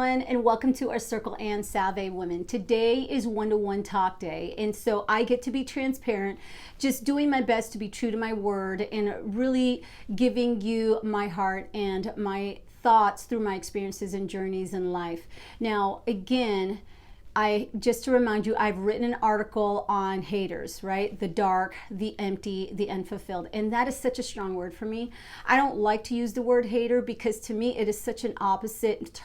everyone, and welcome to our Circle and Salve Women. Today is one-to-one talk day, and so I get to be transparent, just doing my best to be true to my word and really giving you my heart and my thoughts through my experiences and journeys in life. Now, again, just to remind you, I've written an article on haters, right? The dark, the empty, the unfulfilled. And that is such a strong word for me. I don't like to use the word hater because to me it is such an opposite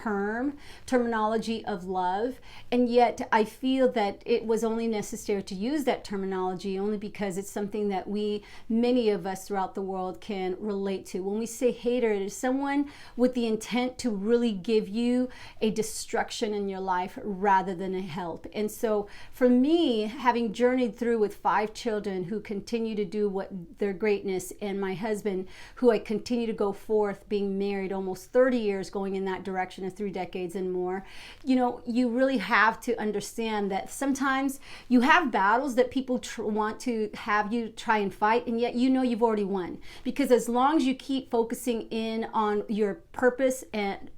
terminology of love. And yet I feel that it was only necessary to use that terminology only because it's something that many of us throughout the world can relate to. When we say hater, it is someone with the intent to really give you a destruction in your life rather than help. And so for me, having journeyed through with 5 children who continue to do what their greatness, and my husband who I continue to go forth, being married almost 30 years, going in that direction of 3 decades and more, you really have to understand that sometimes you have battles that people want to have you try and fight, and yet you've already won, because as long as you keep focusing in on your purpose and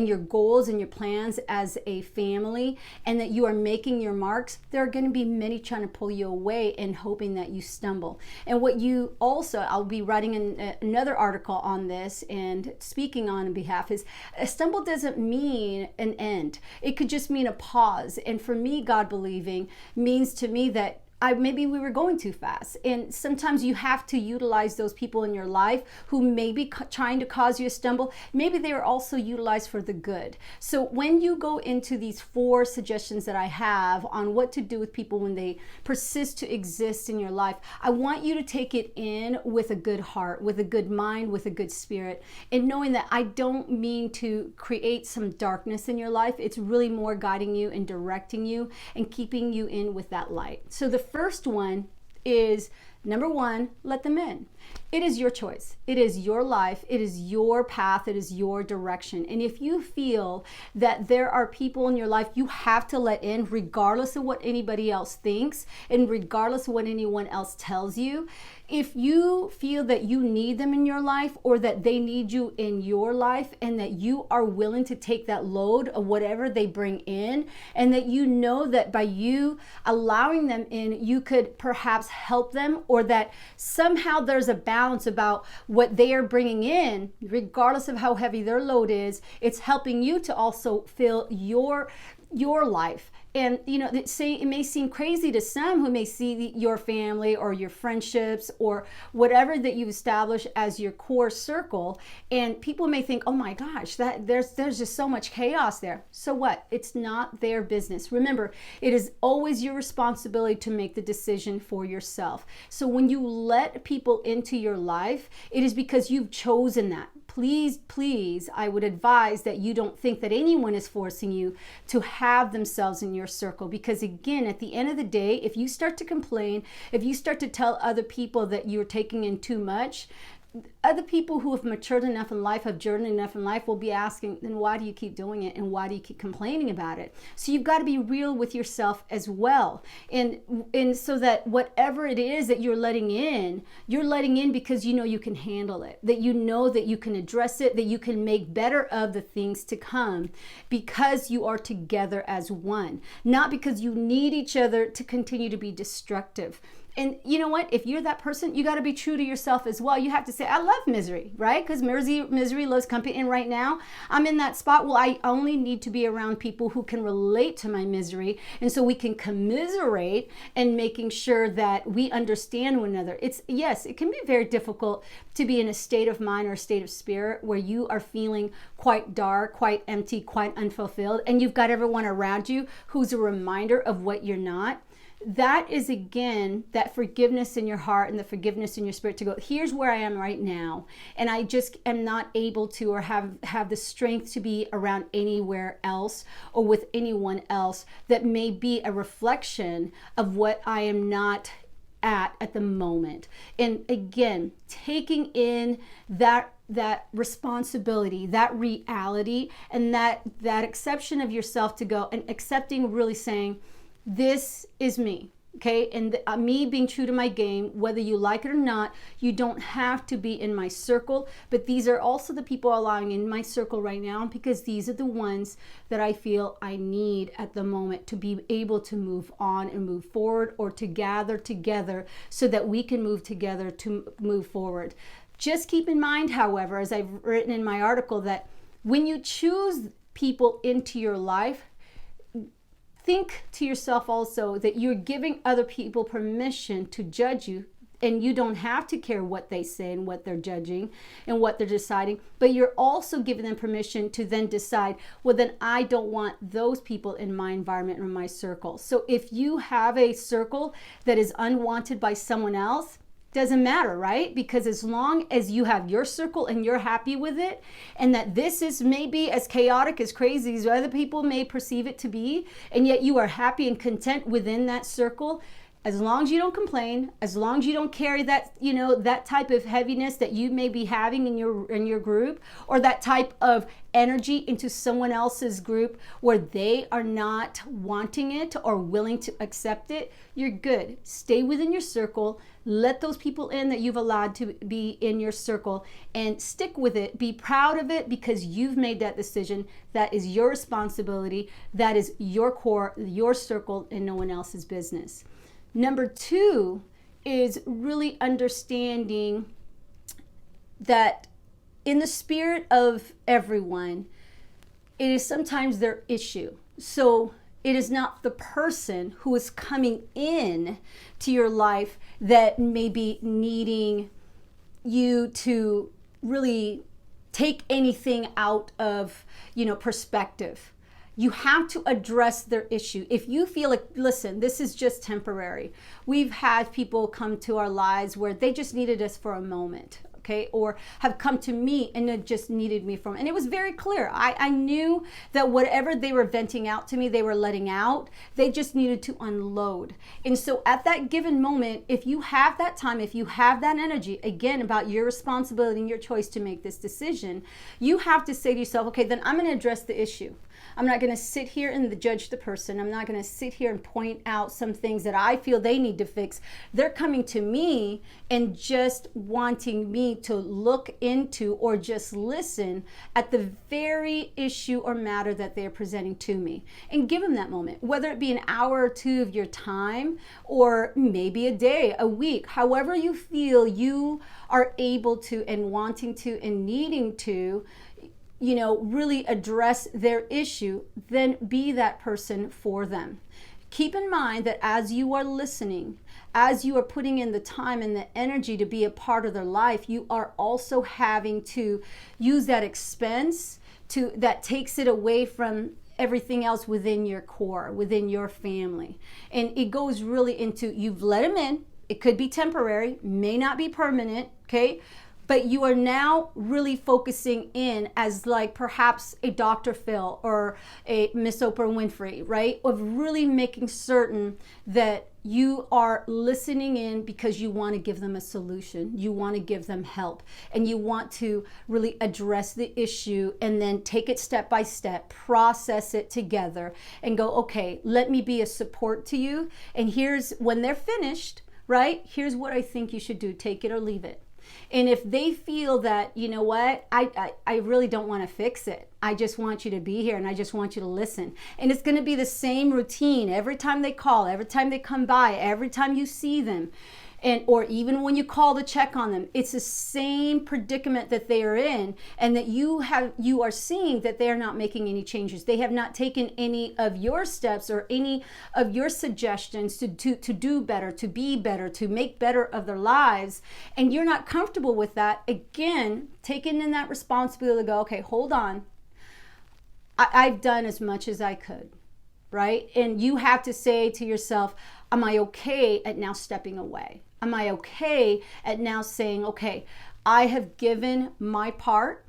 your goals and your plans as a family, and that you are making your marks, there are going to be many trying to pull you away and hoping that you stumble. And I'll be writing another article on this and speaking on behalf, is a stumble doesn't mean an end. It could just mean a pause. And for me, God believing means to me that maybe we were going too fast. And sometimes you have to utilize those people in your life who may be trying to cause you a stumble. Maybe they are also utilized for the good. So when you go into these 4 suggestions that I have on what to do with people when they persist to exist in your life, I want you to take it in with a good heart, with a good mind, with a good spirit, and knowing that I don't mean to create some darkness in your life. It's really more guiding you and directing you and keeping you in with that light. So the first one is, number 1, let them in. It is your choice. It is your life. It is your path. It is your direction. And if you feel that there are people in your life you have to let in, regardless of what anybody else thinks and regardless of what anyone else tells you, if you feel that you need them in your life or that they need you in your life, and that you are willing to take that load of whatever they bring in, and that you know that by you allowing them in, you could perhaps help them, or that somehow there's a balance about what they are bringing in, regardless of how heavy their load is, it's helping you to also fill your life. And it may seem crazy to some who may see your family or your friendships or whatever that you've established as your core circle, and people may think, oh my gosh, that there's just so much chaos there. So what? It's not their business. Remember, it is always your responsibility to make the decision for yourself. So when you let people into your life, it is because you've chosen that. Please, I would advise that you don't think that anyone is forcing you to have themselves in your circle, because again, at the end of the day, if you start to complain, if you start to tell other people that you're taking in too much, other people who have matured enough in life, have journeyed enough in life, will be asking, then why do you keep doing it, and why do you keep complaining about it? So you've got to be real with yourself as well, and so that whatever it is that you're letting in because you can handle it, that that you can address it, that you can make better of the things to come, because you are together as one, not because you need each other to continue to be destructive. And you know what? If you're that person, you got to be true to yourself as well. You have to say, I love misery, right? Because misery loves company. And right now, I'm in that spot. Well, I only need to be around people who can relate to my misery. And so we can commiserate and making sure that we understand one another. Yes, it can be very difficult to be in a state of mind or a state of spirit where you are feeling quite dark, quite empty, quite unfulfilled. And you've got everyone around you who's a reminder of what you're not. That is, again, that forgiveness in your heart and the forgiveness in your spirit to go, here's where I am right now, and I just am not able to or have the strength to be around anywhere else or with anyone else that may be a reflection of what I am not at the moment. And again, taking in that responsibility, that reality, and that acceptance of yourself to go, and accepting, really saying, this is me. Okay, and me being true to my game, whether you like it or not, you don't have to be in my circle, but these are also the people allowing in my circle right now, because these are the ones that I feel I need at the moment to be able to move on and move forward, or to gather together so that we can move together to move forward. Just keep in mind, however, as I've written in my article, that when you choose people into your life, think to yourself also that you're giving other people permission to judge you, and you don't have to care what they say and what they're judging and what they're deciding, but you're also giving them permission to then decide, well, then I don't want those people in my environment or my circle. So if you have a circle that is unwanted by someone else, doesn't matter, right? Because as long as you have your circle and you're happy with it, and that this is maybe as chaotic, as crazy as other people may perceive it to be, and yet you are happy and content within that circle, as long as you don't complain, as long as you don't carry that, that type of heaviness that you may be having in your group, or that type of energy into someone else's group where they are not wanting it or willing to accept it, you're good. Stay within your circle. Let those people in that you've allowed to be in your circle, and stick with it. Be proud of it, because you've made that decision. That is your responsibility. That is your core, your circle, and no one else's business. Number 2 is really understanding that in the spirit of everyone, it is sometimes their issue. So it is not the person who is coming in to your life that may be needing you to really take anything out of, perspective. You have to address their issue. If you feel like, listen, this is just temporary. We've had people come to our lives where they just needed us for a moment, okay? Or have come to me and it just needed me from, and it was very clear. I knew that whatever they were venting out to me, they were letting out. They just needed to unload. And so at that given moment, if you have that time, if you have that energy, again, about your responsibility and your choice to make this decision, you have to say to yourself, okay, then I'm going to address the issue. I'm not going to sit here and judge the person. I'm not going to sit here and point out some things that I feel they need to fix. They're coming to me and just wanting me to look into or just listen at the very issue or matter that they're presenting to me, and give them that moment, whether it be an hour or 2 of your time, or maybe a day, a week, however you feel you are able to and wanting to and needing to, really address their issue, then be that person for them. Keep in mind that as you are listening, as you are putting in the time and the energy to be a part of their life, you are also having to use that expense that takes it away from everything else within your core, within your family. And it goes really into, you've let them in. It could be temporary, may not be permanent, okay? But you are now really focusing in as like perhaps a Dr. Phil or a Miss Oprah Winfrey, right? Of really making certain that you are listening in because you want to give them a solution. You want to give them help, and you want to really address the issue and then take it step by step, process it together and go, okay, let me be a support to you. And here's, when they're finished, right? Here's what I think you should do. Take it or leave it. And if they feel that, you know what, I really don't want to fix it. I just want you to be here and I just want you to listen. And it's going to be the same routine every time they call, every time they come by, every time you see them. Or even when you call to check on them, it's the same predicament that they are in, and that you are seeing that they are not making any changes. They have not taken any of your steps or any of your suggestions to do better, to be better, to make better of their lives, and you're not comfortable with that. Again, taking in that responsibility to go, okay, hold on. I've done as much as I could, right? And you have to say to yourself, am I okay at now stepping away? Am I okay at now saying, okay, I have given my part.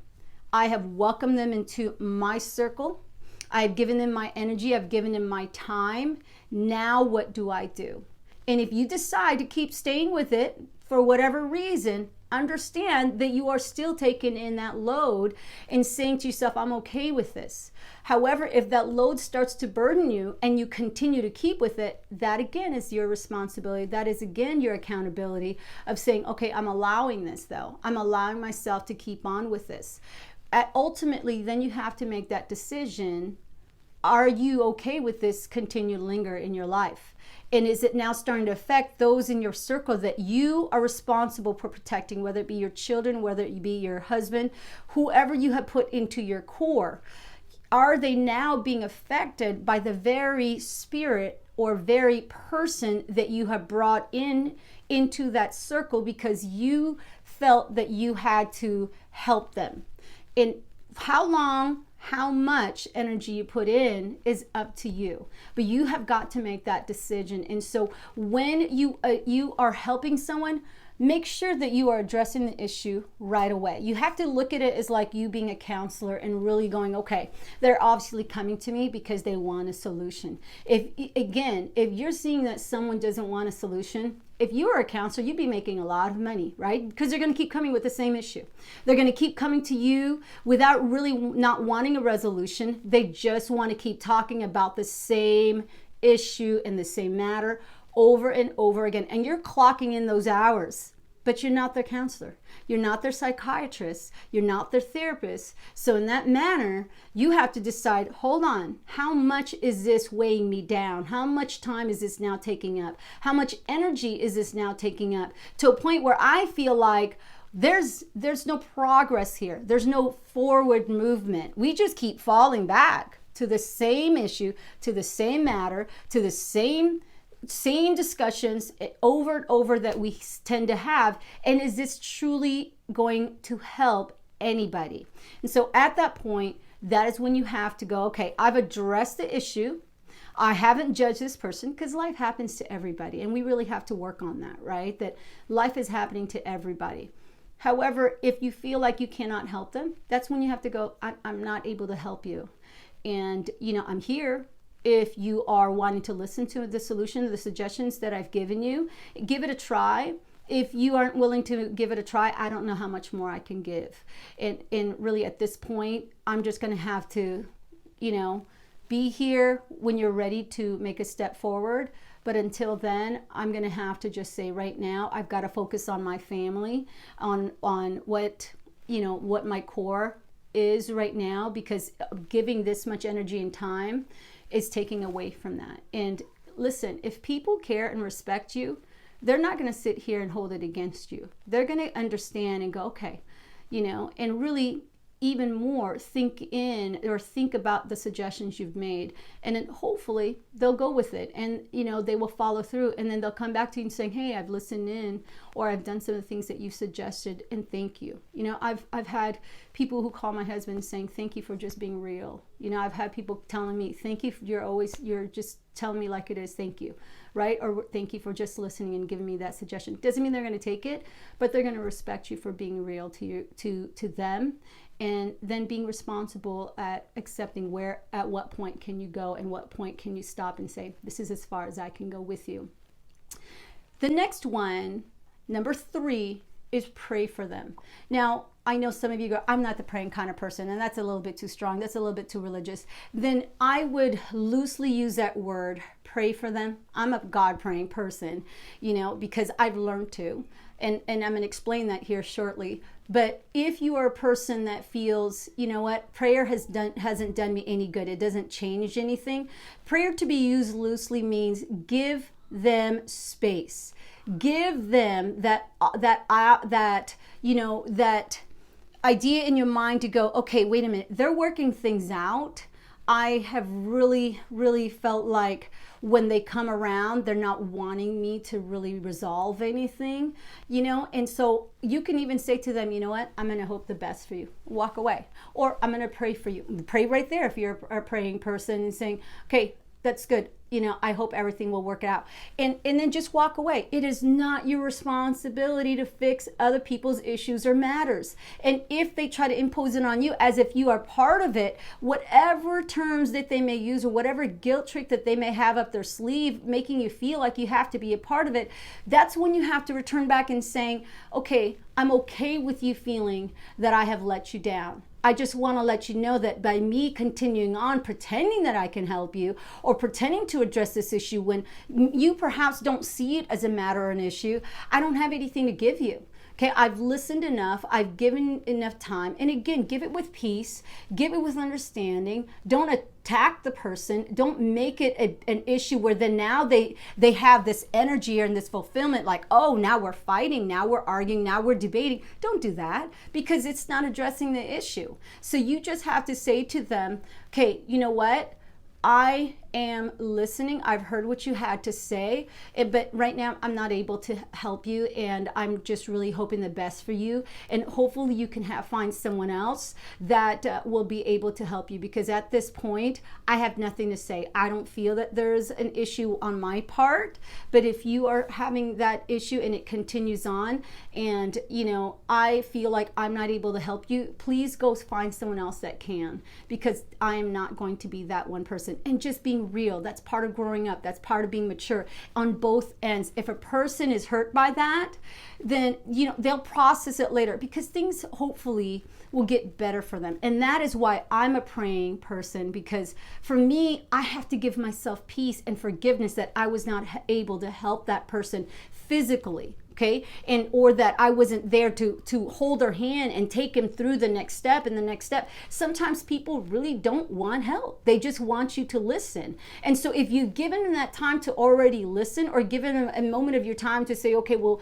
I have welcomed them into my circle. I've given them my energy. I've given them my time. Now what do I do? And if you decide to keep staying with it for whatever reason, understand that you are still taking in that load and saying to yourself, I'm okay with this. However, if that load starts to burden you and you continue to keep with it, that again is your responsibility. That is again your accountability of saying, okay, I'm allowing this though. I'm allowing myself to keep on with this. Ultimately, then you have to make that decision. Are you okay with this continue to linger in your life? And is it now starting to affect those in your circle that you are responsible for protecting, whether it be your children, whether it be your husband, whoever you have put into your core? Are they now being affected by the very spirit or very person that you have brought into that circle because you felt that you had to help them? And how long, how much energy you put in is up to you, but you have got to make that decision. And so when you are helping someone, make sure that you are addressing the issue right away. You have to look at it as like you being a counselor and really going, okay, they're obviously coming to me because they want a solution. If you're seeing that someone doesn't want a solution, if you were a counselor, you'd be making a lot of money, right? Because they're going to keep coming with the same issue. They're going to keep coming to you without really not wanting a resolution. They just want to keep talking about the same issue and the same matter over and over again. And you're clocking in those hours, but you're not their counselor. You're not their psychiatrist. You're not their therapist. So in that manner, you have to decide, hold on, how much is this weighing me down? How much time is this now taking up? How much energy is this now taking up? To a point where I feel like there's no progress here. There's no forward movement. We just keep falling back to the same issue, to the same matter, to the same discussions over and over that we tend to have. And is this truly going to help anybody? And so at that point, that is when you have to go, okay, I've addressed the issue. I haven't judged this person, because life happens to everybody. And we really have to work on that, right? That life is happening to everybody. However, if you feel like you cannot help them, that's when you have to go, I'm not able to help you. And, I'm here. If you are wanting to listen to the solution, the suggestions that I've given you, give it a try. If you aren't willing to give it a try, I don't know how much more I can give. And really at this point, I'm just going to have to, be here when you're ready to make a step forward. But until then, I'm going to have to just say right now, I've got to focus on my family, on what my core is right now, because giving this much energy and time is taking away from that. And listen, if people care and respect you, they're not going to sit here and hold it against you. They're going to understand and go, okay, and really even more think about the suggestions you've made, and then hopefully they'll go with it, and they will follow through, and then they'll come back to you and saying, hey, I've listened in, or I've done some of the things that you suggested, and thank you. I've had people who call my husband saying, thank you for just being real. I've had people telling me, thank you, you're just telling me like it is, thank you, right? Or thank you for just listening and giving me that suggestion. Doesn't mean they're going to take it, but they're going to respect you for being real to them. And then being responsible at accepting at what point can you go and what point can you stop and say, this is as far as I can go with you. The next one, number 3, is pray for them. Now, I know some of you go, I'm not the praying kind of person, and that's a little bit too strong. That's a little bit too religious. Then I would loosely use that word, pray for them. I'm a God-praying person, because I've learned to. And I'm going to explain that here shortly. But if you are a person that feels, prayer hasn't done me any good, it doesn't change anything. Prayer, to be used loosely, means give them space. Give them that idea in your mind to go, okay, wait a minute, they're working things out. I have really, really felt like when they come around, they're not wanting me to really resolve anything, and so you can even say to them, I'm going to hope the best for you. Walk away. Or I'm going to pray for you. Pray right there if you're a praying person, and saying, okay, that's good. I hope everything will work out. And then just walk away. It is not your responsibility to fix other people's issues or matters. And if they try to impose it on you as if you are part of it, whatever terms that they may use or whatever guilt trick that they may have up their sleeve, making you feel like you have to be a part of it, that's when you have to return back and saying, okay, I'm okay with you feeling that I have let you down. I just want to let you know that by me continuing on pretending that I can help you or pretending to address this issue when you perhaps don't see it as a matter or an issue, I don't have anything to give you. Okay, I've listened enough, I've given enough time, and again, give it with peace, give it with understanding. Don't attack the person, don't make it an issue where then now they have this energy and this fulfillment like, oh, now we're fighting, now we're arguing, now we're debating. Don't do that, because it's not addressing the issue. So you just have to say to them, okay, you know what? I am listening. I've heard what you had to say, but right now I'm not able to help you, and I'm just really hoping the best for you. And hopefully you can find someone else that will be able to help you, because at this point I have nothing to say. I don't feel that there's an issue on my part, but if you are having that issue and it continues on, and I feel like I'm not able to help you, please go find someone else that can, because I am not going to be that one person. And just being real, that's part of growing up, that's part of being mature on both ends. If a person is hurt by that, then they'll process it later, because things hopefully will get better for them. And that is why I'm a praying person, because for me, I have to give myself peace and forgiveness that I was not able to help that person physically. Okay, or that I wasn't there to hold their hand and take him through the next step and the next step. Sometimes people really don't want help. They just want you to listen. And so if you've given them that time to already listen, or given them a moment of your time to say, okay, well,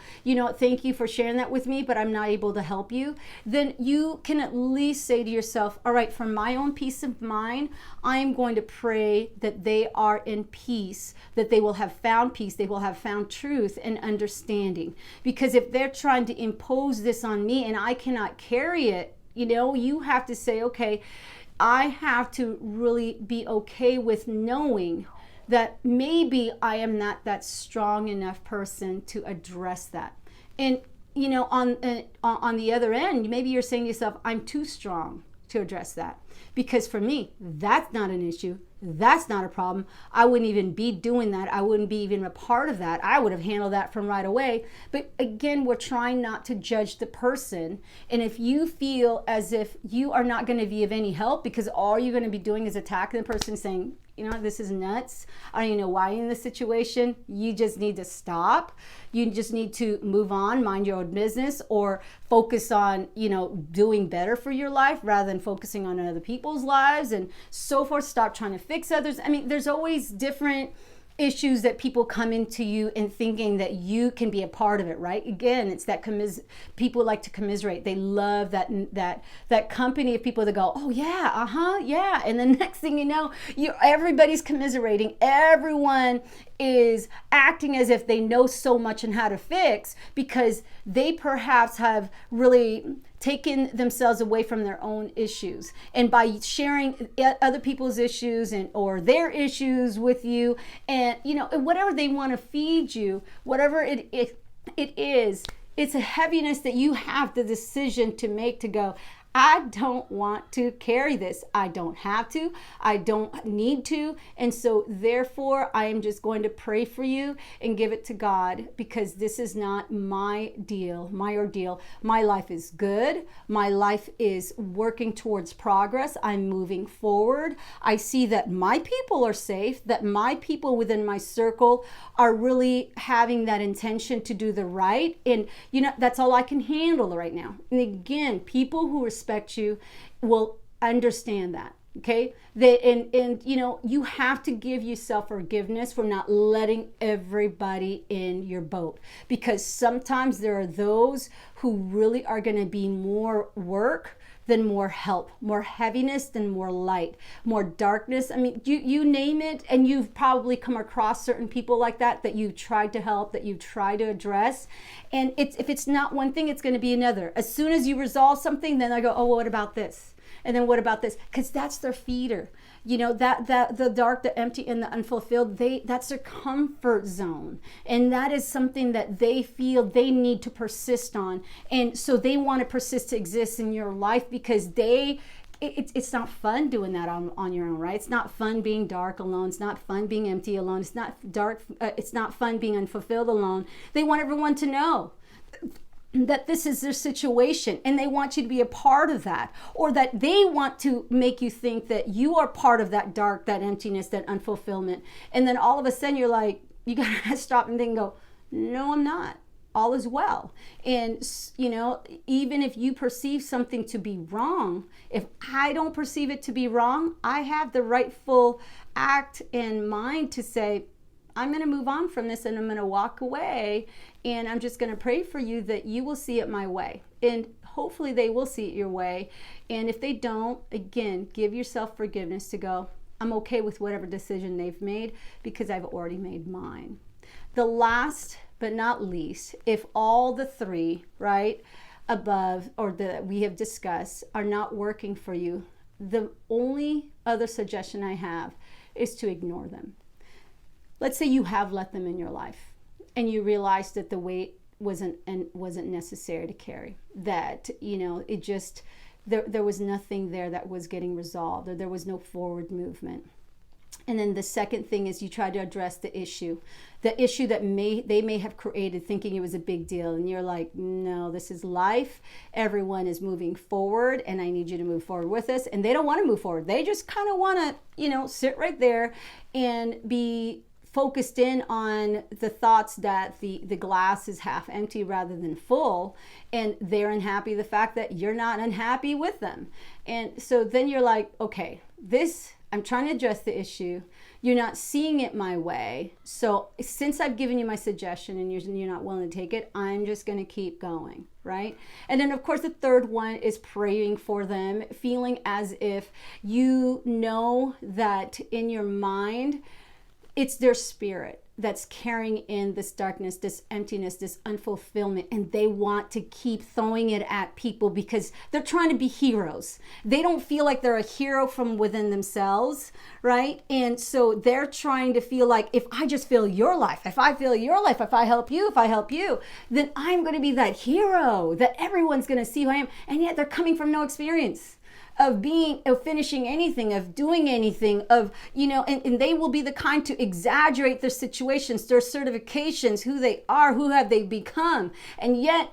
thank you for sharing that with me, but I'm not able to help you, then you can at least say to yourself, all right, for my own peace of mind, I am going to pray that they are in peace, that they will have found peace, they will have found truth and understanding. Because if they're trying to impose this on me and I cannot carry it, you have to say, okay, I have to really be okay with knowing that maybe I am not that strong enough person to address that. And on the other end, maybe you're saying to yourself, I'm too strong to address that. Because for me, that's not an issue. That's not a problem. I wouldn't even be doing that. I wouldn't be even a part of that. I would have handled that from right away. But again, we're trying not to judge the person. And if you feel as if you are not going to be of any help, because all you're going to be doing is attacking the person, saying, this is nuts, I don't even know why you're in this situation, you just need to stop. You just need to move on, mind your own business, or focus on, doing better for your life rather than focusing on other people's lives and so forth. Stop trying to fix others. I mean, there's always different issues that people come into you and thinking that you can be a part of it, right? Again, it's that people like to commiserate. They love that company of people that go, oh yeah, yeah, and the next thing you know, everybody's commiserating. Everyone is acting as if they know so much on how to fix, because they perhaps have really taken themselves away from their own issues, and by sharing other people's issues or their issues with you, and whatever they want to feed you, whatever it is, it's a heaviness that you have the decision to make, to go, I don't want to carry this. I don't have to. I don't need to. And so therefore, I am just going to pray for you and give it to God, because this is not my deal, my ordeal. My life is good. My life is working towards progress. I'm moving forward. I see that my people are safe, that my people within my circle are really having that intention to do the right. And, that's all I can handle right now. And again, people who respect you will understand that. Okay, you have to give yourself forgiveness for not letting everybody in your boat, because sometimes there are those who really are going to be more work than more help, more heaviness than more light, more darkness. I mean, you name it, and you've probably come across certain people like that you've tried to help, that you've tried to address. And if it's not one thing, it's going to be another. As soon as you resolve something, then I go, oh, well, what about this? And then what about this? Because that's their feeder. You know, that the dark, the empty, and the unfulfilled, that's their comfort zone. And that is something that they feel they need to persist on. And so they want to persist to exist in your life because it's not fun doing that on your own, right? It's not fun being dark alone. It's not fun being empty alone. It's not it's not fun being unfulfilled alone. They want everyone to know that this is their situation, and they want you to be a part of that, or that they want to make you think that you are part of that dark, that emptiness, that unfulfillment. And then all of a sudden you're like, you gotta stop and then go, no, I'm not. All is well. And you know, even if you perceive something to be wrong, if I don't perceive it to be wrong, I have the rightful act and mind to say, I'm going to move on from this, and I'm going to walk away, and I'm just going to pray for you that you will see it my way. And hopefully they will see it your way. And if they don't, again, give yourself forgiveness to go, I'm okay with whatever decision they've made because I've already made mine. The last but not least, if all the three, right, above or that we have discussed are not working for you, the only other suggestion I have is to ignore them. Let's say you have let them in your life and you realize that the weight wasn't necessary to carry, that, you know, it just, there was nothing there that was getting resolved, or there was no forward movement. And then the second thing is you try to address the issue that they may have created thinking it was a big deal. And you're like, no, this is life. Everyone is moving forward and I need you to move forward with us. And they don't want to move forward. They just kind of want to, you know, sit right there and be focused in on the thoughts that the glass is half empty rather than full, and they're unhappy the fact that you're not unhappy with them. And so then you're like, okay, I'm trying to address the issue. You're not seeing it my way. So since I've given you my suggestion and you're not willing to take it, I'm just going to keep going, right? And then of course the third one is praying for them, feeling as if you know that in your mind it's their spirit that's carrying in this darkness, this emptiness, this unfulfillment, and they want to keep throwing it at people because they're trying to be heroes. They don't feel like they're a hero from within themselves, right? And so they're trying to feel like, if I just feel your life, if I feel your life, if I help you, then I'm going to be that hero that everyone's going to see who I am. And yet they're coming from no experience of finishing anything, of doing anything, of, you know, and they will be the kind to exaggerate their situations, their certifications, who they are, who have they become. And yet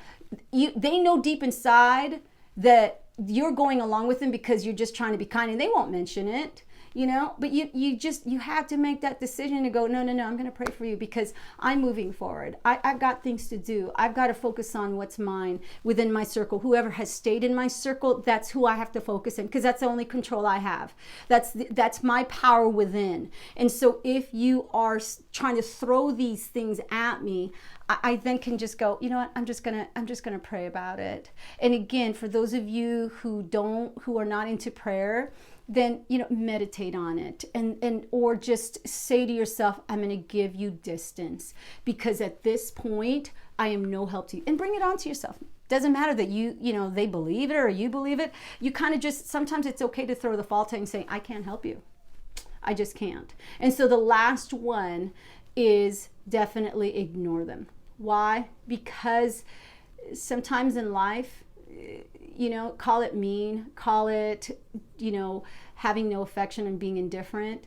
they know deep inside that you're going along with them because you're just trying to be kind, and they won't mention it. You know, but you have to make that decision to go, no, I'm going to pray for you because I'm moving forward. I've got things to do. I've got to focus on what's mine within my circle. Whoever has stayed in my circle, that's who I have to focus in because that's the only control I have. That's my power within. And so if you are trying to throw these things at me, I then can just go, you know what, I'm just gonna pray about it. And again, for those of you who are not into prayer, then, you know, meditate on it and or just say to yourself, I'm going to give you distance because at this point I am no help to you, and bring it on to yourself. Doesn't matter that you know, they believe it or you believe it. You kind of just, sometimes it's okay to throw the fault and say, I can't help you. I just can't. And so the last one is definitely ignore them. Why? Because sometimes in life, you know, call it mean, call it, you know, having no affection and being indifferent.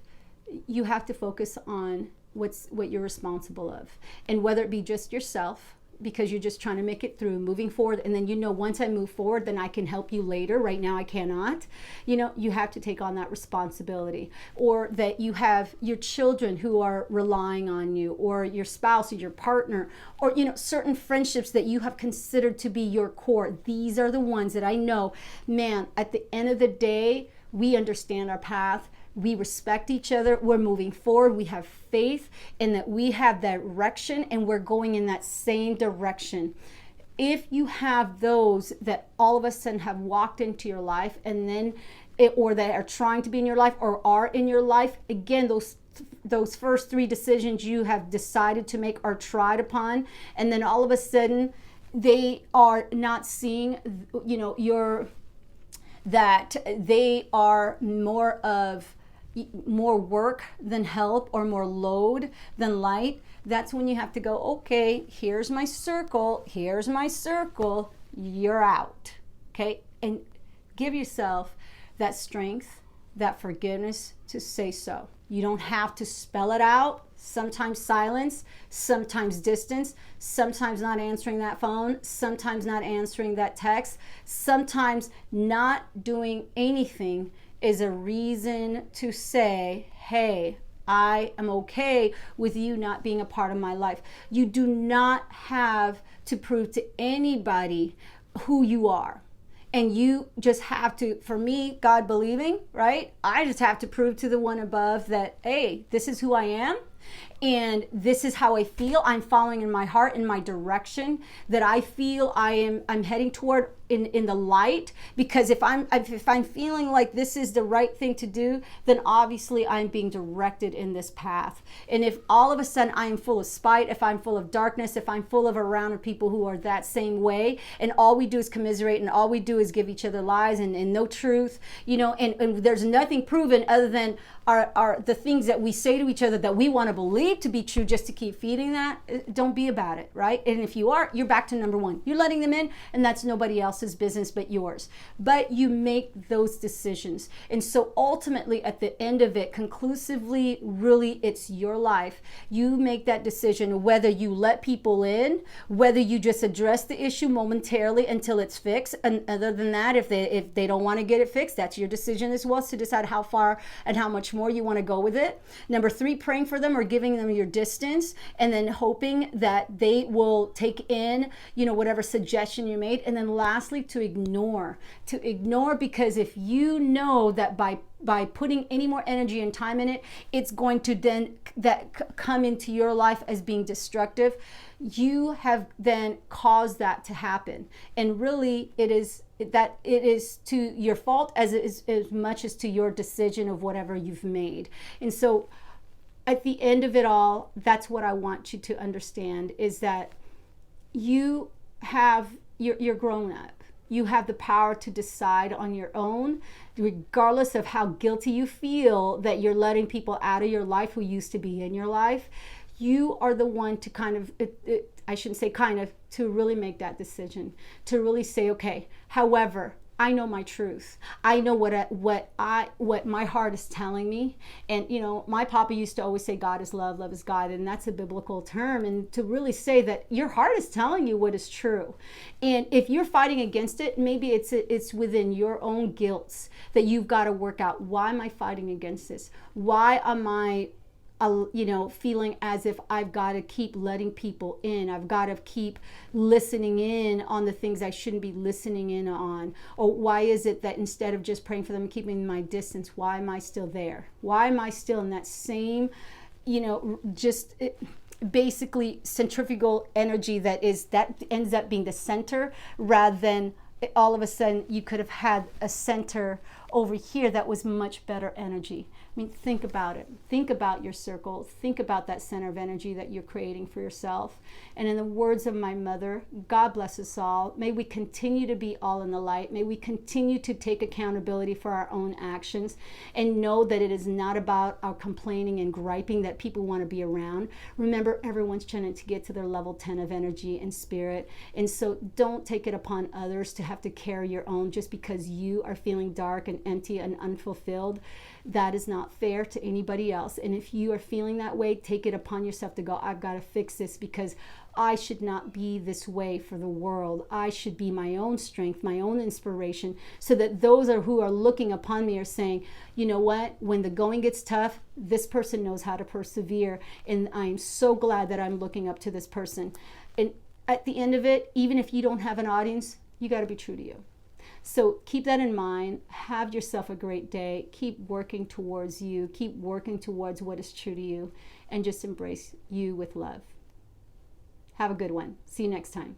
You have to focus on what you're responsible of, and whether it be just yourself because you're just trying to make it through, moving forward, and then, you know, once I move forward, then I can help you later. Right now I cannot. You know, you have to take on that responsibility, or that you have your children who are relying on you, or your spouse or your partner, or, you know, certain friendships that you have considered to be your core. These are the ones that I know, man, at the end of the day, we understand our path. We respect each other. We're moving forward. We have faith in that we have that direction and we're going in that same direction. If you have those that all of a sudden have walked into your life and then, or that are trying to be in your life or are in your life, again, those first three decisions you have decided to make are tried upon, and then all of a sudden they are not seeing, you know, that they are more work than help, or more load than light, that's when you have to go, okay, here's my circle, you're out. Okay? And give yourself that strength, that forgiveness to say so. You don't have to spell it out. Sometimes silence, sometimes distance, sometimes not answering that phone, sometimes not answering that text, sometimes not doing anything is a reason to say, hey, I am okay with you not being a part of my life. You do not have to prove to anybody who you are. And you just have to, for me, God believing, right? I just have to prove to the one above that, hey, this is who I am. And this is how I feel. I'm following in my heart, in my direction that I feel I'm heading toward in the light. Because if I'm feeling like this is the right thing to do, then obviously I'm being directed in this path. And if all of a sudden I am full of spite, if I'm full of darkness, if I'm full of around people who are that same way, and all we do is commiserate, and all we do is give each other lies and no truth, and there's nothing proven other than are the things that we say to each other that we want to believe to be true, just to keep feeding that. Don't be about it, right? And if you are, you're back to number one. You're letting them in, and that's nobody else's business but yours. But you make those decisions. And so ultimately, at the end of it, conclusively, really, it's your life. You make that decision, whether you let people in, whether you just address the issue momentarily until it's fixed. And other than that, if they don't want to get it fixed, that's your decision as well, to decide how far and how much more you want to go with it. Number 3, praying for them or giving them your distance, and then hoping that they will take in, whatever suggestion you made. And then lastly, to ignore, because if you know that by putting any more energy and time in it, it's going to then come into your life as being destructive, you have then caused that to happen. And really, it is to your fault as much as to your decision of whatever you've made. And so at the end of it all, that's what I want you to understand, is that you're grown up. You have the power to decide on your own, regardless of how guilty you feel that you're letting people out of your life who used to be in your life. You are the one to to really make that decision, to really say, okay, however, I know my truth. I know what my heart is telling me. And my papa used to always say, God is love, love is God, and that's a biblical term. And to really say that your heart is telling you what is true. And if you're fighting against it, maybe it's within your own guilt that you've got to work out. Why am I fighting against this? Why am I feeling as if I've got to keep letting people in? I've got to keep listening in on the things I shouldn't be listening in on. Or why is it that instead of just praying for them and keeping my distance, why am I still there? Why am I still in that same, basically centrifugal energy that ends up being the center, rather than all of a sudden you could have had a center over here that was much better energy. I mean, think about it. Think about your circle. Think about that center of energy that you're creating for yourself. And in the words of my mother, God bless us all. May we continue to be all in the light. May we continue to take accountability for our own actions, and know that it is not about our complaining and griping that people want to be around. Remember, everyone's trying to get to their level 10 of energy and spirit. And so don't take it upon others to have to carry your own just because you are feeling dark and empty and unfulfilled. That is not fair to anybody else. And if you are feeling that way, take it upon yourself to go, I've got to fix this, because I should not be this way for the world. I should be my own strength, my own inspiration, so that those who are looking upon me are saying, you know what, when the going gets tough, this person knows how to persevere. And I'm so glad that I'm looking up to this person. And at the end of it, even if you don't have an audience, you got to be true to you. So keep that in mind. Have yourself a great day. Keep working towards you. Keep working towards what is true to you, and just embrace you with love. Have a good one. See you next time.